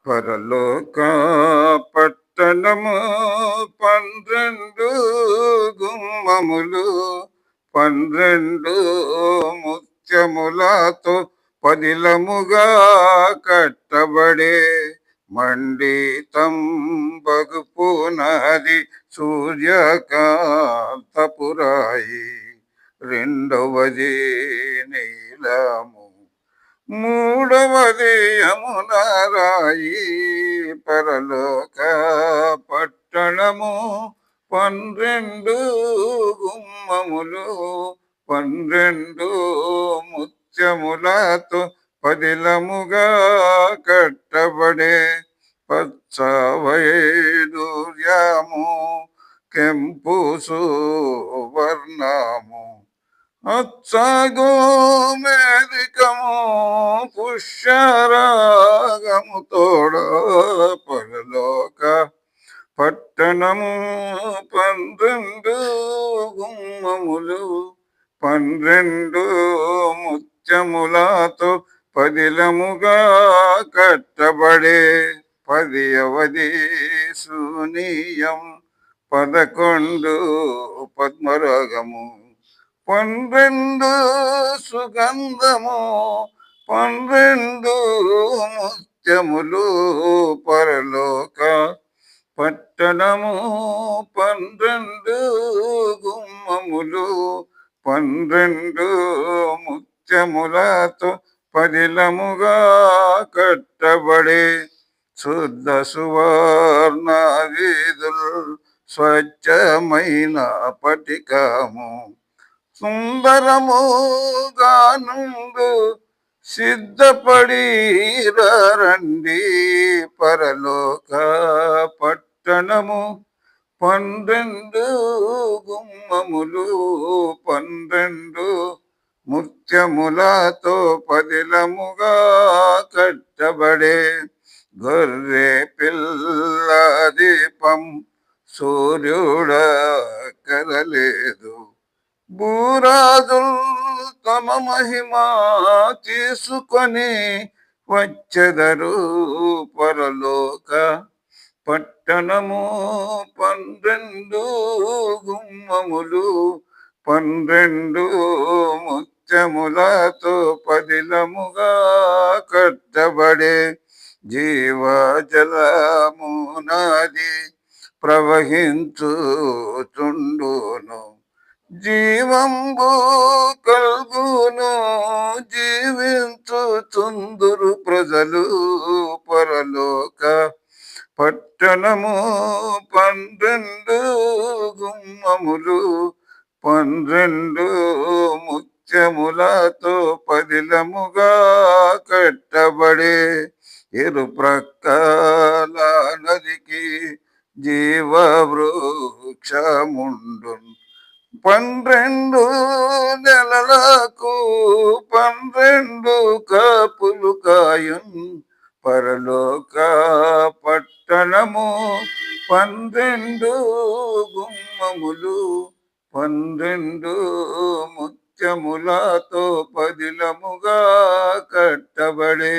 పరలోక పట్టణము 12 గుమ్మములు, 12 ముత్యములతో పదిలముగా కట్టబడే మండితంబగు పునాది సూర్యకాంతపురాయి. రెండవది నీలము, మూడవది యమున రాయి. పరలోక పట్టణము 12 గుమ్మములు, 12 ముత్యములతో పదిలముగా కట్టబడే పచ్చ వైడూర్యము, కెంపు సువర్ణము, అచ్చగోమేధికము, పుష్యరాగము తోడ. పరలోక పట్టణము 12 గుమ్మములు, 12 ముత్యములతో పదిలముగా కట్టబడే 10వది శూనీయం, 11 పద్మరాగము, 12 సుగంధము, 12 ముత్యములు. పరలోక పట్టణము 12 గుమ్మములు, 12 ముత్యములతో పదిలముగా కట్టబడే శుద్ధ సువర్ణ వీధులు, స్వచ్ఛమైన పటికము, సుందరముగానుండు సిద్ధపడి రండి. పరలోక పట్టణము 12 గుమ్మములు, 12 ముత్యములతో పదిలముగా కట్టబడే గొర్రె పిల్ల దీపం, సూర్యుడ కరలేదు. భూరాజులు తమ మహిమ తీసుకొని వచ్చెదరు. పరలోక పట్టణము 12 గుమ్మములు, 12 ముత్యములతో పదిలముగా కట్టబడే జీవజలము నది ప్రవహించుచుండును. జీవంబు కల్గును, జీవించుచుందురు ప్రజలు. పరలోక పట్టణము 12 గుమ్మములు, 12 ముత్యములతో పదిలముగా కట్టబడే ఇరుప్రక్కల నదికి జీవవృక్షముండును. 12 నెలలకు 12 కాపులు కాయున్. పరలోక పట్టణము 12 గుమ్మములు, 12 ముత్యములతో పదిలముగా కట్టబడే